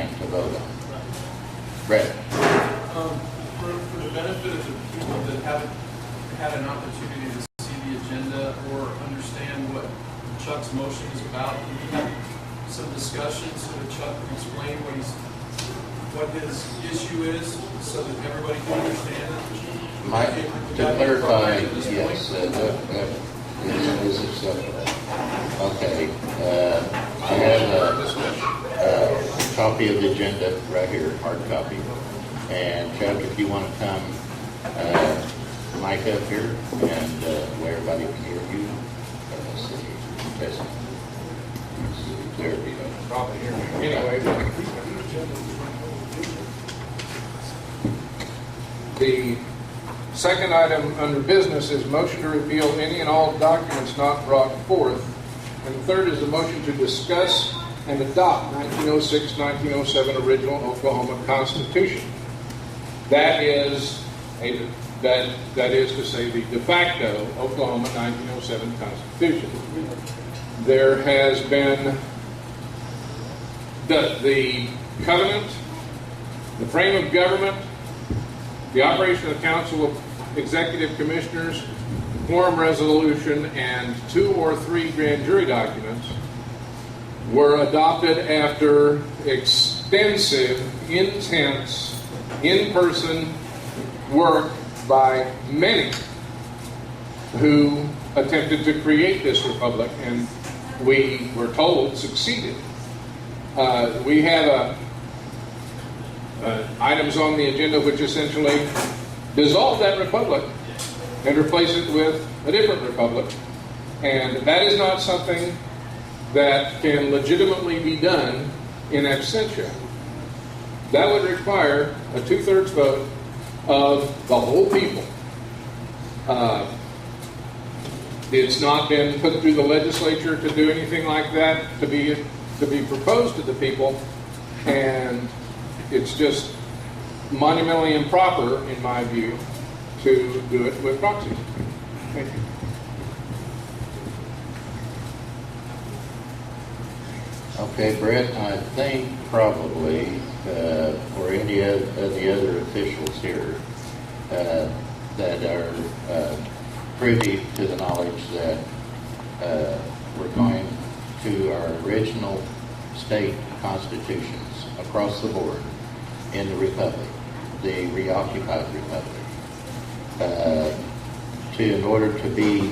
time to vote on. Brett? For the benefit of the people that haven't had an opportunity to see the agenda or understand what Chuck's motion is about, can we have some discussion so that Chuck can explain what his issue is so that everybody can understand it? To clarify, yes, that is acceptable. Okay. I have a copy of the agenda right here, hard copy. And Chuck, if you want to come mic up here and where everybody can hear you. Let's see. Test. There we go. Probably hear me anyway. The second item under business is motion to repeal any and all documents not brought forth. And the third is a motion to discuss and adopt 1906-1907 original Oklahoma Constitution. That is to say the de facto Oklahoma 1907 Constitution. There has been the covenant, the frame of government, the operation of the Council of Executive Commissioners, quorum resolution, and 2 or 3 grand jury documents were adopted after extensive, intense, in-person work by many who attempted to create this republic, and we were told succeeded. We have items on the agenda which essentially dissolve that republic and replace it with a different republic. And that is not something that can legitimately be done in absentia. That would require a 2/3 vote of the whole people. It's not been put through the legislature to do anything like that, to be proposed to the people, and it's just monumentally improper, in my view, to do it with proxies. Thank you. Okay, Brett, I think probably for any of the other officials here that are privy to the knowledge that we're going to our original state constitutions across the board in the Republic, the reoccupied Republic, in order to be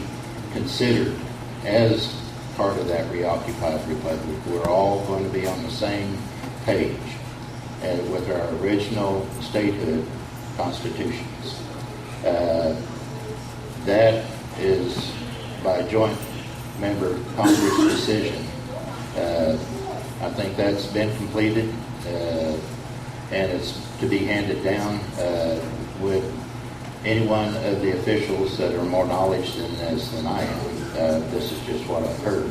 considered as part of that reoccupied Republic, we're all going to be on the same page with our original statehood constitutions. That is by joint member Congress decision. I think that's been completed, and it's to be handed down with any one of the officials that are more knowledge than this than I am. This is just what I've heard.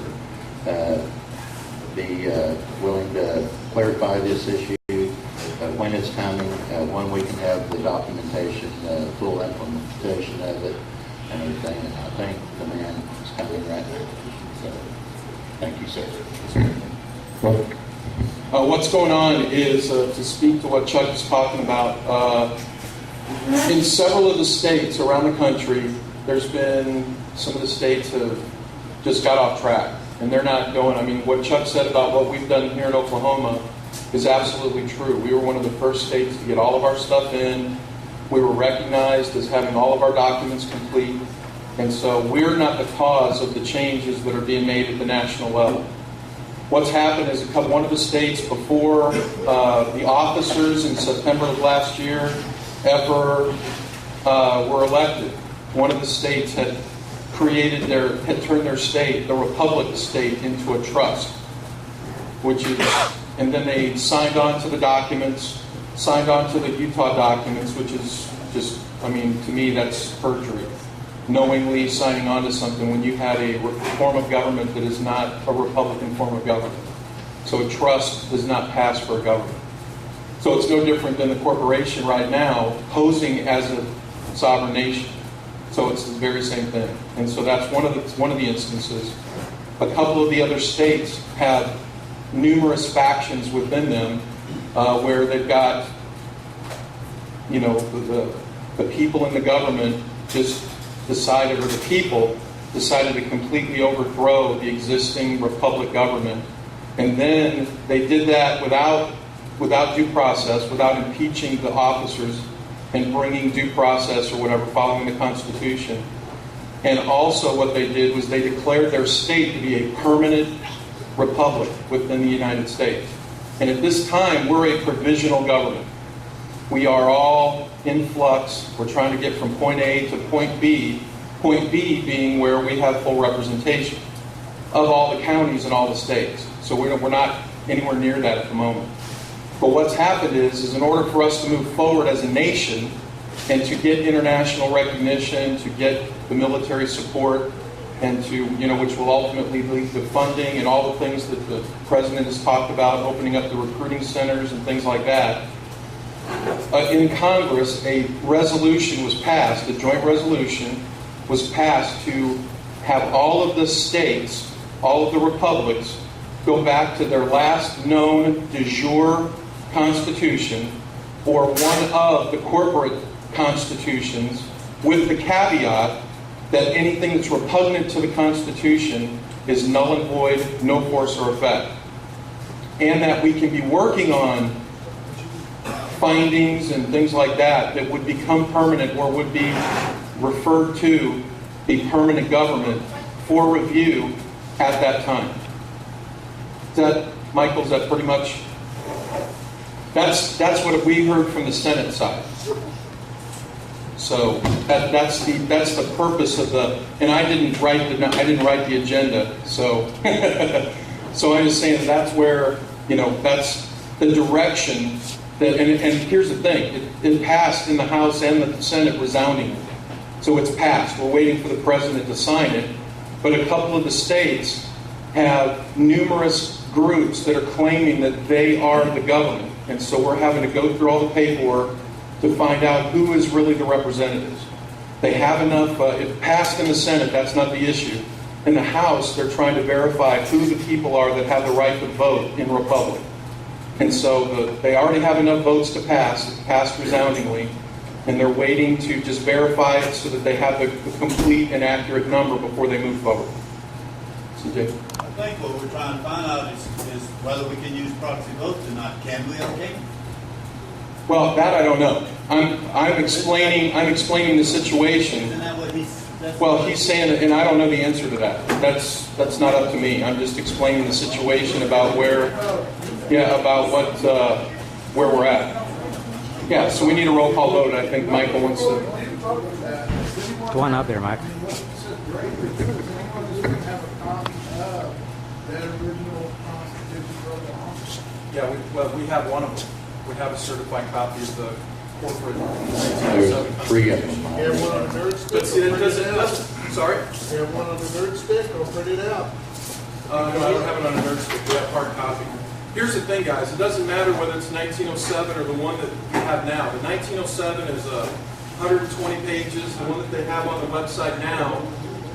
Be willing to clarify this issue when it's coming, when we can have the documentation, full implementation of it, and everything. And I think the man is coming right now. So, thank you, sir. What's going on is, to speak to what Chuck is talking about, in several of the states around the country, there's been, some of the states have just got off track. And they're not going, I mean, what Chuck said about what we've done here in Oklahoma is absolutely true. We were one of the first states to get all of our stuff in. We were recognized as having all of our documents complete. And so we're not the cause of the changes that are being made at the national level. What's happened is one of the states before the officers in September of last year ever were elected, one of the states had turned their state, the Republic state, into a trust, and then they signed on to the documents, signed on to the Utah documents, which is just, I mean, to me, that's perjury. Knowingly signing on to something when you had a form of government that is not a Republican form of government. So a trust does not pass for a government. So it's no different than the corporation right now posing as a sovereign nation. So it's the very same thing. And so that's one of the instances. A couple of the other states have numerous factions within them where they've got, the people in the government just decided, or the people decided to completely overthrow the existing republic government. And then they did that without due process, without impeaching the officers and bringing due process or whatever, following the Constitution. And also what they did was they declared their state to be a permanent republic within the United States. And at this time, we're a provisional government. We are all in flux. We're trying to get from point A to point B being where we have full representation of all the counties and all the states. So we're not anywhere near that at the moment. But what's happened is in order for us to move forward as a nation and to get international recognition, to get the military support, and to, which will ultimately lead to funding and all the things that the President has talked about, opening up the recruiting centers and things like that. In Congress, a resolution was passed, a joint resolution was passed to have all of the states, all of the republics, go back to their last known de jure constitution or one of the corporate constitutions, with the caveat that anything that's repugnant to the Constitution is null and void, no force or effect. And that we can be working on findings and things like that would become permanent or would be referred to a permanent government for review at that time. Michael, is that pretty much? That's what we heard from the Senate side. So that's the purpose of the. And I didn't write the agenda. So so I'm just saying that's where that's the direction that. And here's the thing: it passed in the House and the Senate resoundingly. So it's passed. We're waiting for the President to sign it. But a couple of the states have numerous groups that are claiming that they are the government. And so we're having to go through all the paperwork to find out who is really the representatives. They have enough, it passed in the Senate, that's not the issue. In the House, they're trying to verify who the people are that have the right to vote in Republic. And so they already have enough votes to pass, it's passed resoundingly, and they're waiting to just verify it so that they have the complete and accurate number before they move forward. CJ? I think what we're trying to find out is whether we can use proxy votes or not. Can we or can't we? Well, that I don't know. I'm explaining the situation. Isn't that what he's saying, and I don't know the answer to that. That's not up to me. I'm just explaining the situation about where we're at. Yeah, so we need a roll call vote. I think Michael wants to. Go on out there, Mike. Yeah, we have one of them. We have a certified copy of the corporate. There's 3 of them. You have one on a nerd stick? But see, it doesn't. Sorry? You have one on a nerd stick, or print it out? No, I don't have it on a nerd stick. We have hard copy. Here's the thing, guys. It doesn't matter whether it's 1907 or the one that we have now. The 1907 is 120 pages. The one that they have on the website now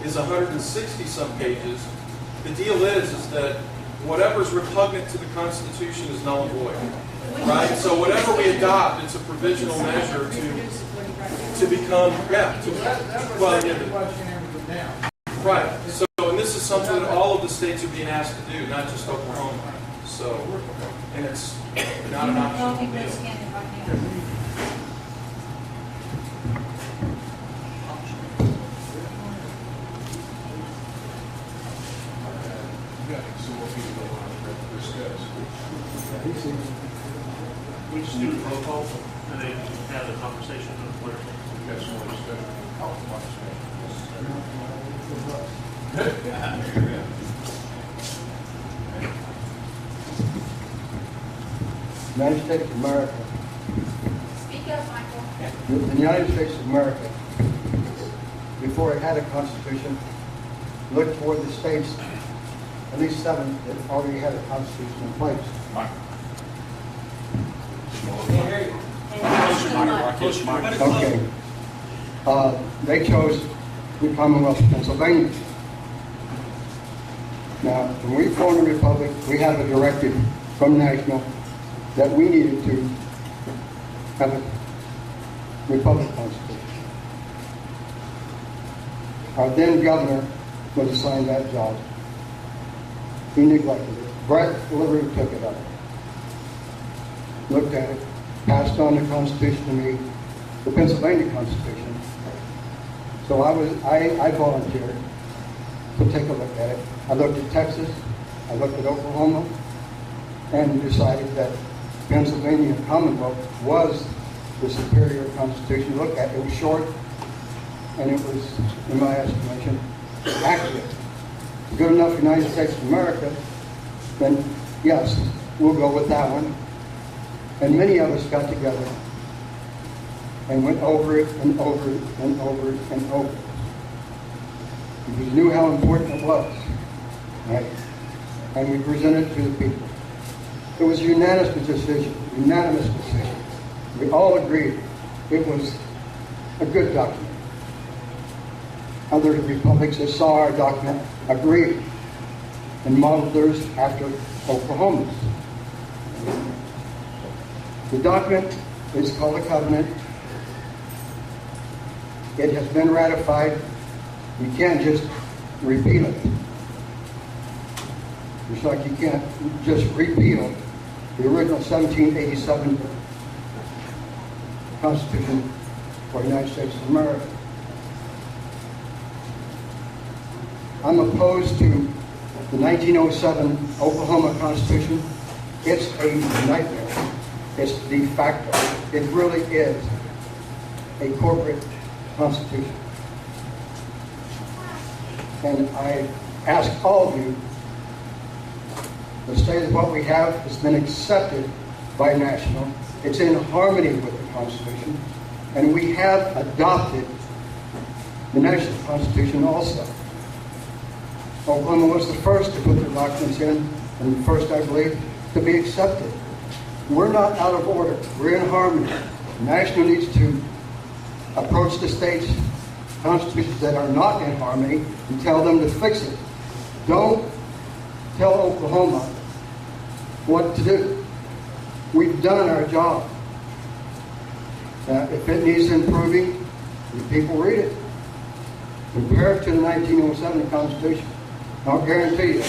is 160-some pages. The deal is that whatever is repugnant to the Constitution is null and void. Right? So whatever we adopt, it's a provisional measure to become, right. So, and this is something that all of the states are being asked to do, not just Oklahoma. So, and it's not an optional deal. We just do a roll call and then have a conversation with the clerk. Got some more discussion. United States of America. Speak up, Michael. The United States of America, before it had a constitution, looked toward the states, at least 7 that already had a constitution in place. Okay. They chose the Commonwealth of Pennsylvania. Now, when we formed a republic, we have a directive from National that we needed to have a republic constitution. Our then governor was assigned that job. He neglected it. Brett literally took it up. Looked at it, passed on the Constitution to me, the Pennsylvania Constitution. So I volunteered to take a look at it. I looked at Texas, I looked at Oklahoma, and decided that Pennsylvania Commonwealth was the superior constitution to look at. It was short, and it was, in my estimation, accurate. Good enough for the United States of America, then yes, we'll go with that one. And many of us got together and went over it and over it and over it and over it. We knew how important it was, right? And we presented it to the people. It was a unanimous decision. We all agreed it was a good document. Other republics that saw our document agreed and modeled theirs after Oklahoma's. The document is called a covenant. It has been ratified. You can't just repeal it. Just like you can't just repeal the original 1787 Constitution for the United States of America. I'm opposed to the 1907 Oklahoma Constitution. It's a nightmare. It's de facto. It really is a corporate constitution. And I ask all of you to say that what we have has been accepted by national. It's in harmony with the Constitution. And we have adopted the national Constitution also. Oklahoma was the first to put their documents in, and the first, I believe, to be accepted. We're not out of order. We're in harmony. National needs to approach the states' constitutions that are not in harmony and tell them to fix it. Don't tell Oklahoma what to do. We've done our job. If it needs improving, the people read it. Compare it to the 1907 Constitution. I'll guarantee you,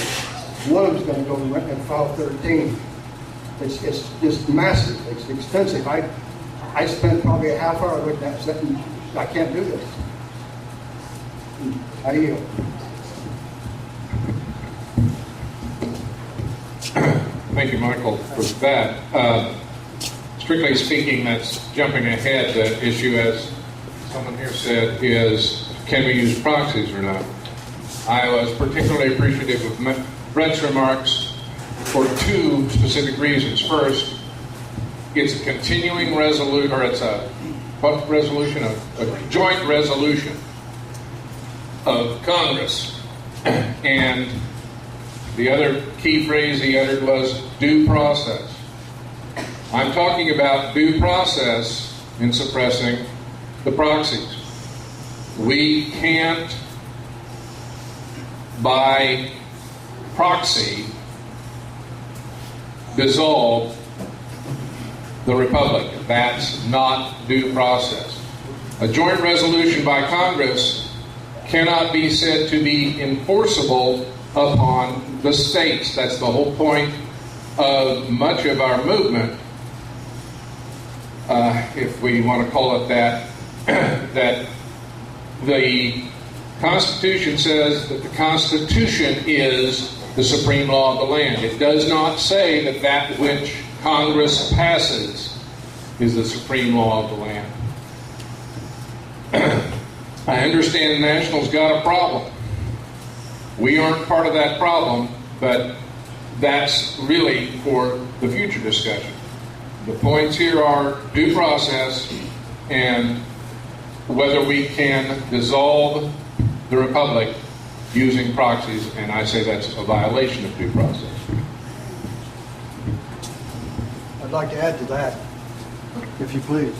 one of them's going to go and file 13. It's just massive. It's extensive. I spent probably a half hour looking at it and I can't do this. I yield. Thank you, Michael, for that. Strictly speaking, that's jumping ahead. The issue, as someone here said, is can we use proxies or not? I was particularly appreciative of Brett's remarks for two specific reasons. First, it's a continuing resolution, or it's a what resolution? A joint resolution of Congress. And the other key phrase he uttered was due process. I'm talking about due process in suppressing the proxies. We can't, by proxy, dissolve the Republic. That's not due process. A joint resolution by Congress cannot be said to be enforceable upon the states. That's the whole point of much of our movement, if we want to call it that, that the Constitution says that the Constitution is the supreme law of the land. It does not say that that which Congress passes is the supreme law of the land. I understand the Nationals got a problem. We aren't part of that problem, but that's really for the future discussion. The points here are due process and whether we can dissolve the Republic using proxies, and I say that's a violation of due process. I'd like to add to that, if you please.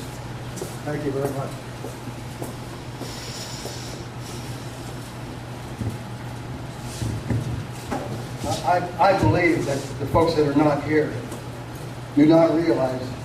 Thank you very much. I believe that the folks that are not here do not realize